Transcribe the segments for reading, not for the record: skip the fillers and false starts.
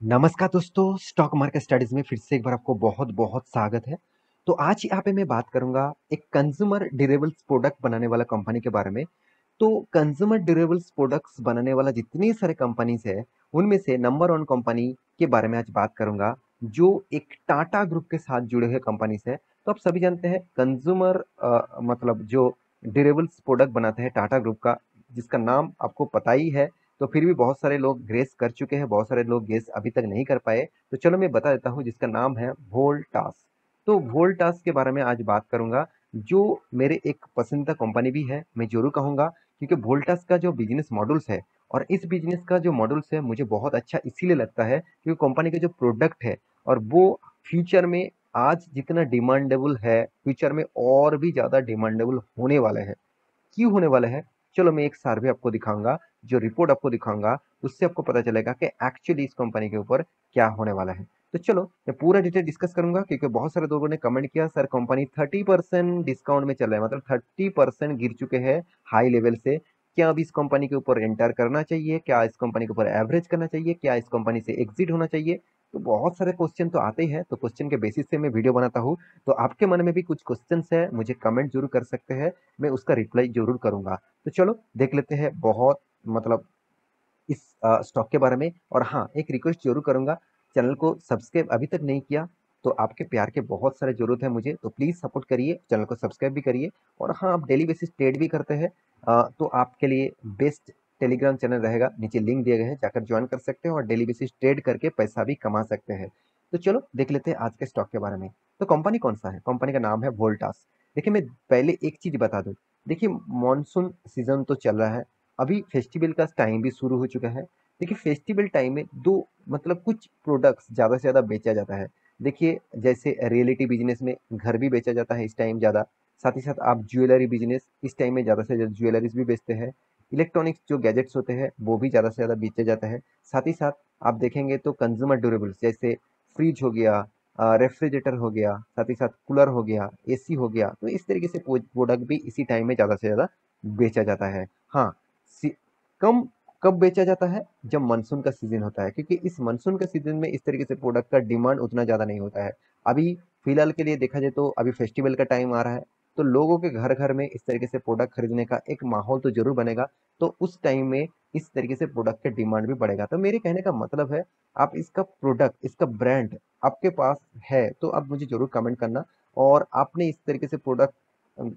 नमस्कार दोस्तों, stock market studies में फिर से एक बार आपको बहुत बहुत स्वागत है। तो आज यहाँ पे मैं बात करूंगा एक कंज्यूमर ड्यूरेबल्स प्रोडक्ट बनाने वाला कंपनी के बारे में। तो कंज्यूमर ड्यूरेबल्स प्रोडक्ट्स बनाने वाला जितनी सारे कंपनीज है, उनमें से नंबर वन कंपनी के बारे में आज बात करूंगा, जो एक टाटा ग्रुप के साथ जुड़े हुए कंपनीज है। तो आप सभी जानते हैं कंज्यूमर मतलब जो ड्यूरेबल्स प्रोडक्ट बनाते हैं टाटा ग्रुप का, जिसका नाम आपको पता ही है। तो फिर भी बहुत सारे लोग गेस कर चुके हैं, बहुत सारे लोग गेस अभी तक नहीं कर पाए। तो चलो मैं बता देता हूँ, जिसका नाम है वोल्टास। तो वोल्टास के बारे में आज बात करूंगा, जो मेरे एक पसंदीदा कंपनी भी है, मैं जरूर कहूंगा। क्योंकि वोल्टास का जो बिजनेस मॉडल्स है, और इस बिजनेस का जो मॉडल्स है मुझे बहुत अच्छा इसीलिए लगता है क्योंकि कंपनी के जो प्रोडक्ट है, और वो फ्यूचर में आज जितना डिमांडेबल है, फ्यूचर में और भी ज्यादा डिमांडेबल होने वाला है। क्यों होने वाला है? चलो मैं एक सर्वे आपको दिखाऊंगा, जो रिपोर्ट आपको दिखाऊंगा, उससे आपको पता चलेगा कि एक्चुअली इस कंपनी के ऊपर क्या होने वाला है। तो चलो मैं पूरा डिटेल डिस्कस करूंगा, क्योंकि बहुत सारे लोगों ने कमेंट किया सर कंपनी 30% डिस्काउंट में चल रहा है, मतलब 30% गिर चुके हैं हाई लेवल से। क्या अब इस कंपनी के ऊपर एंटर करना चाहिए? क्या इस कंपनी के ऊपर एवरेज करना चाहिए? क्या इस कंपनी से एग्जिट होना चाहिए? तो बहुत सारे क्वेश्चन तो आते ही हैं, तो क्वेश्चन के बेसिस से मैं वीडियो बनाता हूँ। तो आपके मन में भी कुछ क्वेश्चंस है, मुझे कमेंट जरूर कर सकते हैं, मैं उसका रिप्लाई जरूर करूंगा। तो चलो देख लेते हैं बहुत मतलब इस स्टॉक के बारे में। और हाँ, एक रिक्वेस्ट जरूर करूंगा, चैनल को सब्सक्राइब अभी तक नहीं किया तो आपके प्यार के बहुत सारे जरूरत है मुझे, तो प्लीज सपोर्ट करिए, चैनल को सब्सक्राइब भी करिए। और हाँ, आप डेली बेसिस ट्रेड भी करते हैं, तो आपके लिए बेस्ट टेलीग्राम चैनल रहेगा, नीचे लिंक दिए गए हैं, जाकर ज्वाइन कर सकते हैं और डेली बेसिस ट्रेड करके पैसा भी कमा सकते हैं। तो चलो देख लेते हैं आज के स्टॉक के बारे में। तो कंपनी कौन सा है? कंपनी का नाम है वोल्टास। देखिए मैं पहले एक चीज बता दूं, देखिए मॉनसून सीजन तो चल रहा है, अभी फेस्टिवल का टाइम भी शुरू हो चुका है। देखिए फेस्टिवल टाइम में दो मतलब कुछ प्रोडक्ट्स ज़्यादा से ज़्यादा बेचा जाता है। देखिए जैसे रियलिटी बिजनेस में घर भी बेचा जाता है इस टाइम ज़्यादा। साथ ही साथ आप ज्वेलरी बिजनेस इस टाइम में ज़्यादा से ज़्यादा ज्वेलरीज भी बेचते हैं। इलेक्ट्रॉनिक्स जो गैजेट्स होते हैं वो भी ज़्यादा से ज़्यादा बेचे जाते हैं। साथ ही साथ आप देखेंगे तो कंज्यूमर ड्यूरेबल्स जैसे फ्रिज हो गया, रेफ्रिजरेटर हो गया, साथ ही साथ कूलर हो गया, एसी हो गया, तो इस तरीके से प्रोडक्ट भी इसी टाइम में ज़्यादा से ज़्यादा बेचा जाता है। हाँ, कम कब बेचा जाता है? जब मानसून का सीजन होता है, क्योंकि इस मानसून के सीजन में इस तरीके से प्रोडक्ट का डिमांड उतना ज़्यादा नहीं होता है। अभी फिलहाल के लिए देखा जाए तो अभी फेस्टिवल का टाइम आ रहा है, तो लोगों के घर घर में इस तरीके से प्रोडक्ट खरीदने का एक माहौल तो जरूर बनेगा। तो उस टाइम में इस तरीके से प्रोडक्ट का डिमांड भी बढ़ेगा। तो मेरे कहने का मतलब है, आप इसका प्रोडक्ट, इसका ब्रांड आपके पास है तो आप मुझे जरूर कमेंट करना। और आपने इस तरीके से प्रोडक्ट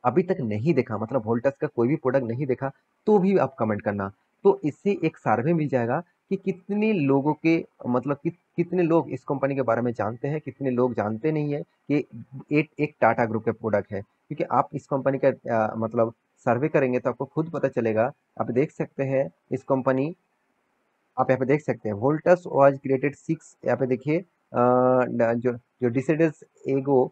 अभी तक नहीं देखा, मतलब वोल्टास का कोई भी प्रोडक्ट नहीं देखा, तो भी आप कमेंट करना। तो इससे एक सर्वे मिल जाएगा कि कितने लोगों के मतलब कितने लोग इस कंपनी के बारे में जानते हैं, कितने लोग जानते नहीं है कि एक एक टाटा ग्रुप के प्रोडक्ट है। क्योंकि आप इस कंपनी का मतलब सर्वे करेंगे तो आपको खुद पता चलेगा। आप देख सकते हैं इस कंपनी, आप यहाँ पे देख सकते हैं वोल्टास वाज क्रिएटेड सिक्स, यहाँ पे देखिए जो जो decades ago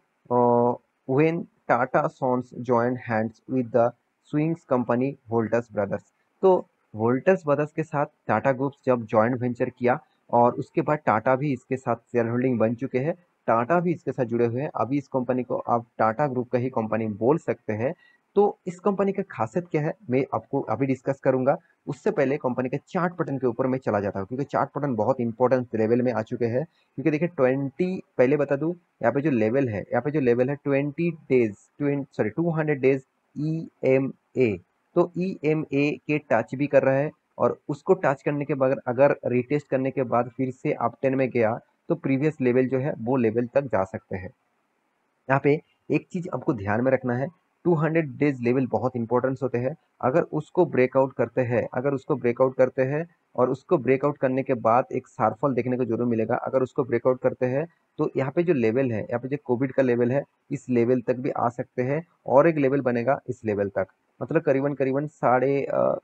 when Tata Sons joint hands with the स्विंग्स कंपनी वोल्टास ब्रदर्स। तो वोल्टास ब्रदर्स के साथ टाटा ग्रुप जब जॉइंट वेंचर किया, और उसके बाद टाटा भी इसके साथ शेयर होल्डिंग बन चुके हैं, टाटा भी इसके साथ जुड़े हुए हैं। अभी इस कंपनी को आप टाटा ग्रुप का ही कंपनी बोल सकते हैं। तो इस कंपनी का खासियत क्या है मैं आपको अभी डिस्कस करूंगा। उससे पहले कंपनी के चार्ट पैटर्न के ऊपर मैं चला जाता हूँ, क्योंकि चार्ट पैटर्न बहुत इंपॉर्टेंट लेवल में आ चुके हैं। क्योंकि देखिए 20 पहले बता दूं, यहाँ पे जो लेवल है, यहाँ पे जो लेवल है 20 डेज, 200 डेज EMA। तो EMA के टच भी कर रहा है, और उसको टच करने के बाद अगर रिटेस्ट करने के बाद फिर से अप 10 में गया, तो प्रीवियस लेवल जो है वो लेवल तक जा सकते हैं। यहाँ पे एक चीज आपको ध्यान में रखना है, 200 डेज लेवल बहुत इंपॉर्टेंस होते हैं। अगर उसको ब्रेकआउट करते हैं, अगर उसको ब्रेकआउट करते हैं और उसको ब्रेकआउट करने के बाद एक शार्पफॉल देखने को जरूर मिलेगा। अगर उसको ब्रेकआउट करते हैं तो यहाँ पे जो लेवल है, यहाँ पे जो कोविड का लेवल है, इस लेवल तक भी आ सकते हैं, और एक लेवल बनेगा इस लेवल तक। मतलब करीबन करीबन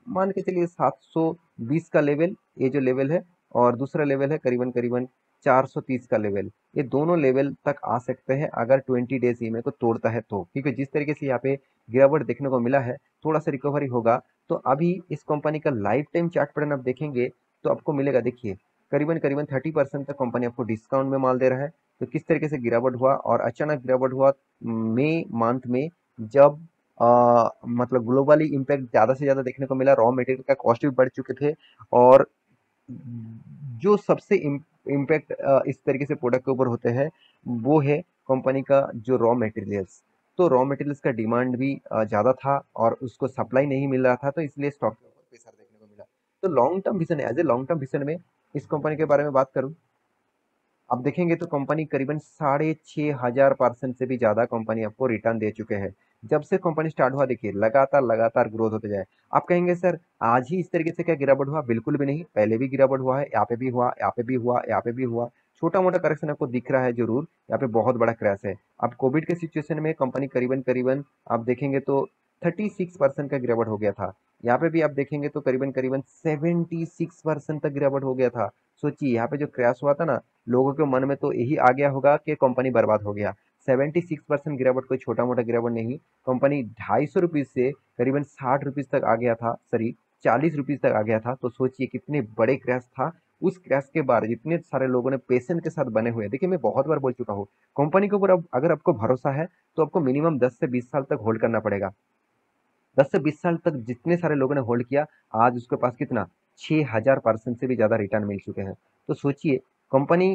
मान के चलिए 720 का लेवल, ये जो लेवल है, और दूसरा लेवल है करीबन करीबन 430 का लेवल। ये दोनों लेवल तक आ सकते हैं अगर 20 डेज ईएमए को तोड़ता है तो। क्योंकि जिस तरीके से यहाँ पे गिरावट देखने को मिला है, थोड़ा सा रिकवरी होगा। तो अभी इस कंपनी का लाइफ टाइम चार्ट पैटर्न आप देखेंगे तो आपको मिलेगा, देखिए करीबन करीबन 30% तक कंपनी आपको डिस्काउंट में माल दे रहा है। तो किस तरीके से गिरावट हुआ, और अचानक गिरावट हुआ मई मंथ में, जब मतलब ग्लोबली इम्पैक्ट ज्यादा से ज्यादा देखने को मिला, रॉ मटेरियल का कॉस्ट भी बढ़ चुके थे, और जो सबसे इम्पैक्ट इस तरीके से प्रोडक्ट के ऊपर होते हैं वो है कंपनी का जो रॉ मटेरियल्स। तो रॉ मटेरियल्स का डिमांड भी ज़्यादा था और उसको सप्लाई नहीं मिल रहा था, तो इसलिए स्टॉक के ऊपर प्रेशर देखने को मिला। तो long term vision, as a long term vision में इस कंपनी के बारे में बात करूं, आप देखेंगे तो कंपनी करीबन 6,500% से भी ज़्यादा कंपनी आपको रिटर्न दे चुके हैं। जब से कंपनी स्टार्ट हुआ देखिए लगातार लगातार ग्रोथ होते जाए। आप कहेंगे सर आज ही इस तरीके से क्या गिरावट हुआ? बिल्कुल भी नहीं, पहले भी गिरावट हुआ है, यहाँ पे भी हुआ, यहाँ पे भी हुआ, यहाँ पे भी हुआ। छोटा मोटा करेक्शन आपको दिख रहा है जरूर, यहाँ पे बहुत बड़ा क्रैश है। अब कोविड के सिचुएशन में कंपनी करीबन करीबन आप देखेंगे तो 36% का गिरावट हो गया था। यहाँ पे भी आप देखेंगे तो करीबन करीबन 76% तक गिरावट हो गया था। सोचिए यहाँ पे जो क्रैश हुआ था ना, लोगों के मन में तो यही आ गया होगा कि कंपनी बर्बाद हो गया। 76% गिरावट कोई छोटा मोटा गिरावट नहीं। कंपनी 250 रुपीज से करीबन 60 रुपीज तक आ गया था, सॉरी 40 रुपीज तक आ गया था। तो सोचिए कितने बड़े क्रैश था। उस क्रैश के बाद जितने सारे लोगों ने पेशेंट के साथ बने हुए हैं, देखिए मैं बहुत बार बोल चुका हूँ, कंपनी के ऊपर अब अगर आपको भरोसा है तो आपको मिनिमम 10 से 20 साल तक होल्ड करना पड़ेगा। 10 से 20 साल तक जितने सारे लोगों ने होल्ड किया, आज उसके पास कितना 6,000% से भी ज्यादा रिटर्न मिल चुके हैं। तो सोचिए कंपनी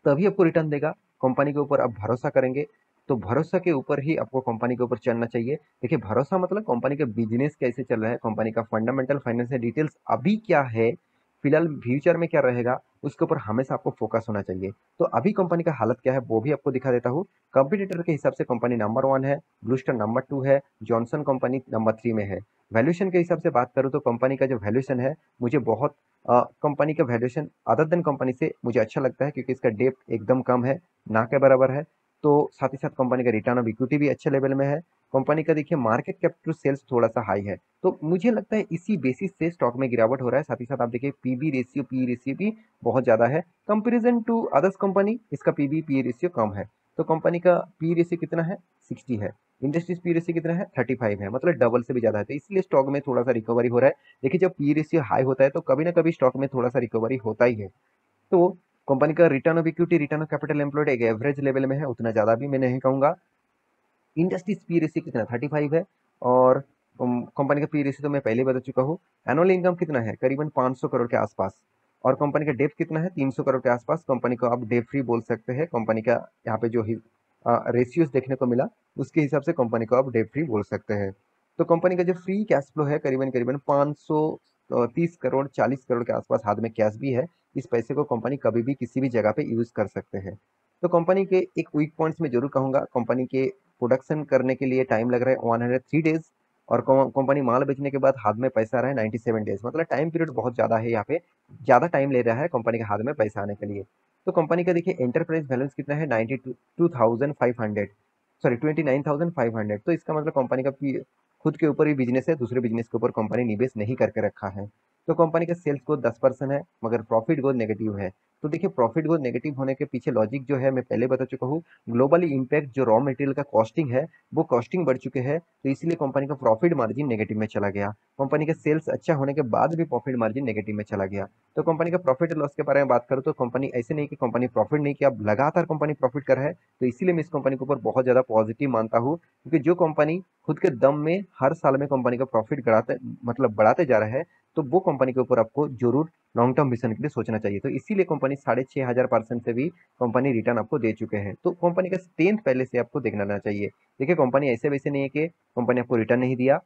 तभी आपको रिटर्न देगा, कंपनी के ऊपर आप भरोसा करेंगे। तो भरोसा के ऊपर ही आपको कंपनी के ऊपर चलना चाहिए। देखिए भरोसा मतलब कंपनी का बिजनेस कैसे चल रहा है, कंपनी का फंडामेंटल फाइनेंशियल डिटेल्स अभी क्या है, फिलहाल फ्यूचर में क्या रहेगा, उसके ऊपर हमेशा आपको फोकस होना चाहिए। तो अभी कंपनी का हालत क्या है वो भी आपको दिखा देता हूँ। कंपटीटर के हिसाब से कंपनी नंबर 1 है, ब्लू स्टार नंबर 2 है, जॉनसन कंपनी नंबर 3 में है। वैल्यूएशन के हिसाब से बात करूँ तो कंपनी का जो वैल्यूएशन है, मुझे बहुत कंपनी का वैल्यूएशन अदर देन कंपनी से मुझे अच्छा लगता है, क्योंकि इसका डेप्थ एकदम कम है, ना के बराबर है। तो साथ ही साथ कंपनी का रिटर्न ऑफ इक्विटी भी अच्छे लेवल में है। कंपनी का देखिए मार्केट कैप टू सेल्स थोड़ा सा हाई है, तो मुझे लगता है इसी बेसिस से स्टॉक में गिरावट हो रहा है। साथ ही साथ आप देखिए पी रेशियो भी बहुत ज्यादा है कंपेरिजन टू अदर्स कंपनी, इसका पी रेशियो कम है। तो कंपनी का पी रेशियो कितना है? 60 है। इंडस्ट्रीज पी रेशियो कितना है? 35 है, मतलब डबल से भी ज्यादा है। तो इसलिए स्टॉक में थोड़ा सा रिकवरी हो रहा है। देखिए जब पी रेशियो हाई होता है तो कभी ना कभी स्टॉक में थोड़ा सा रिकवरी होता ही है। तो कंपनी का return of equity, return of capital employed एक एवरेज लेवल में है, उतना ज्यादा भी मैं नहीं कहूंगा। इंडस्ट्रीज पी रेशियो कितना 35 है। और कंपनी का पी रेशियो तो मैं पहले ही बता चुका हूँ। एनुअल इनकम कितना है? करीबन 500 करोड़ के आसपास। और कंपनी का डेप कितना है? 300 करोड़ के आसपास। कंपनी को आप डेप फ्री बोल सकते हैं। कंपनी का यहाँ पे जो रेशियोज देखने को मिला उसके हिसाब से कंपनी को आप डेप फ्री बोल सकते हैं। तो कंपनी का जो फ्री कैश फ्लो है करीबन करीबन 530 करोड़ 40 करोड़ के आसपास हाथ में कैश भी है। इस पैसे को कंपनी कभी भी किसी भी जगह पे यूज कर सकते हैं। तो कंपनी के एक वीक पॉइंट्स में जरूर कहूंगा, कंपनी के प्रोडक्शन करने के लिए टाइम लग रहा है 103 डेज। और कंपनी माल बेचने के बाद हाथ में पैसा आ रहा है 97 डेज, मतलब टाइम पीरियड बहुत ज्यादा है। यहाँ पे ज्यादा टाइम ले रहा है कंपनी के हाथ में पैसा आने के लिए। तो कंपनी का देखिए एंटरप्राइज बैलेंस कितना है? 92,500, सॉरी 29,500। तो इसका मतलब कंपनी का खुद के ऊपर ही बिजनेस है, दूसरे बिजनेस के ऊपर कंपनी निवेश नहीं करके रखा है। तो कंपनी का सेल्स ग्रोथ 10% है, मगर प्रॉफिट ग्रोथ नेगेटिव है। तो देखिए प्रॉफिट ग्रोथ नेगेटिव होने के पीछे लॉजिक जो है मैं पहले बता चुका हूँ। ग्लोबली इम्पैक्ट जो रॉ मटेरियल का कॉस्टिंग है वो कॉस्टिंग बढ़ चुके हैं, तो इसलिए कंपनी का प्रॉफिट मार्जिन नेगेटिव में चला गया। कंपनी का सेल्स अच्छा होने के बाद भी प्रॉफिट मार्जिन नेगेटिव में चला गया। तो कंपनी का प्रॉफिट लॉस के बारे में बात करूँ तो कंपनी ऐसे नहीं कि कंपनी प्रॉफिट नहीं किया, अब लगातार कंपनी प्रॉफिट कर रहा है। तो इसीलिए मैं इस कंपनी के ऊपर बहुत ज्यादा पॉजिटिव मानता हूँ, क्योंकि जो कंपनी खुद के दम में हर साल में कंपनी का प्रॉफिट बढ़ाते मतलब बढ़ाते जा रहा है, तो वो कंपनी के ऊपर आपको जरूर लॉन्ग टर्म विजन के लिए सोचना चाहिए। तो इसीलिए कंपनी 6,500% से भी कंपनी रिटर्न आपको दे चुके हैं। तो कंपनी का स्ट्रेंथ पहले से आपको देखना चाहिए। देखिए कंपनी ऐसे वैसे नहीं है कि कंपनी आपको रिटर्न नहीं दिया।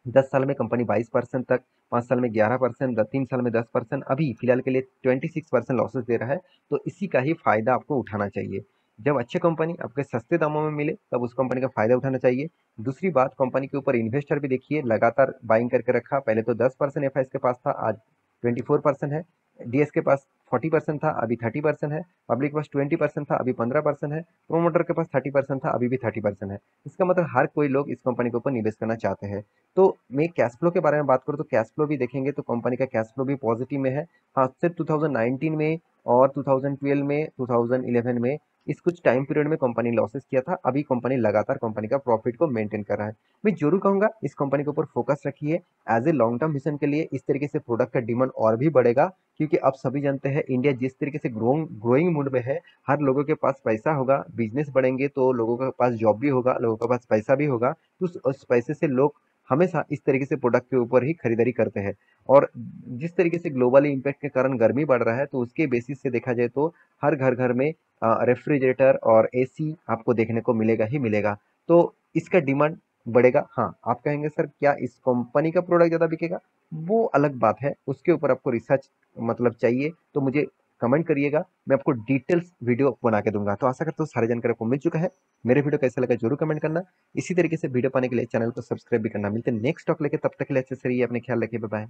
10 साल में कंपनी 22% तक, 5 साल में 11%, 3 साल में 10%, अभी फिलहाल के लिए 26% लॉसेस दे रहा है। तो इसी का ही फायदा आपको उठाना चाहिए। जब अच्छे कंपनी आपके सस्ते दामों में मिले तब उस कंपनी का फायदा उठाना चाहिए। दूसरी बात, कंपनी के ऊपर इन्वेस्टर भी देखिए लगातार बाइंग करके रखा। पहले तो 10% एफ के पास था, आज 24% है। डीएस के पास 40% था, अभी 30% है। पब्लिक के पास 20% था, अभी 15% है। प्रोमोटर के पास 30% था, अभी भी 30% है। इसका मतलब हर कोई लोग इस कंपनी के ऊपर निवेश करना चाहते हैं। तो मैं कैश फ्लो के बारे में बात करूँ तो कैश फ्लो भी देखेंगे तो कंपनी का कैश फ्लो भी पॉजिटिव में है। हाँ, सिर्फ 2019 में और 2012 में, 2011 में इस कुछ टाइम पीरियड में कंपनी लॉसेस किया था। अभी कंपनी लगातार कंपनी का प्रॉफिट को मेंटेन कर रहा है। मैं जरूर कहूंगा इस कंपनी के ऊपर फोकस रखिए। As a long term vision के लिए इस तरीके से प्रोडक्ट का डिमांड और भी बढ़ेगा, क्योंकि अब सभी जानते हैं इंडिया जिस तरीके से ग्रोइंग मूड में है। हर लोगों के पास पैसा होगा, बिजनेस बढ़ेंगे तो लोगों के पास जॉब भी होगा, लोगों के पास पैसा भी होगा, तो उस पैसे से लोग हमेशा इस तरीके से प्रोडक्ट के ऊपर ही खरीदारी करते हैं। और जिस तरीके से ग्लोबली इम्पैक्ट के कारण गर्मी बढ़ रहा है, तो उसके बेसिस से देखा जाए तो हर घर-घर में रेफ्रिजरेटर और एसी आपको देखने को मिलेगा ही मिलेगा। तो इसका डिमांड बढ़ेगा। हाँ, आप कहेंगे सर क्या इस कंपनी का प्रोडक्ट ज़्यादा बिकेगा? वो अलग बात है, उसके ऊपर आपको रिसर्च मतलब चाहिए तो मुझे कमेंट करिएगा, मैं आपको डिटेल्स वीडियो बना के दूँगा। तो आशा करता हूँ सारी जानकारी आपको मिल चुका है। मेरे वीडियो कैसा लगा ज़रूर कमेंट करना। इसी तरीके से वीडियो पाने के लिए चैनल को सब्सक्राइब भी करना। मिलते हैं नेक्स्ट टॉक लेके, तब तक के लिए अच्छे से रहिए, अपने ख्याल रखिए, बाय बाय।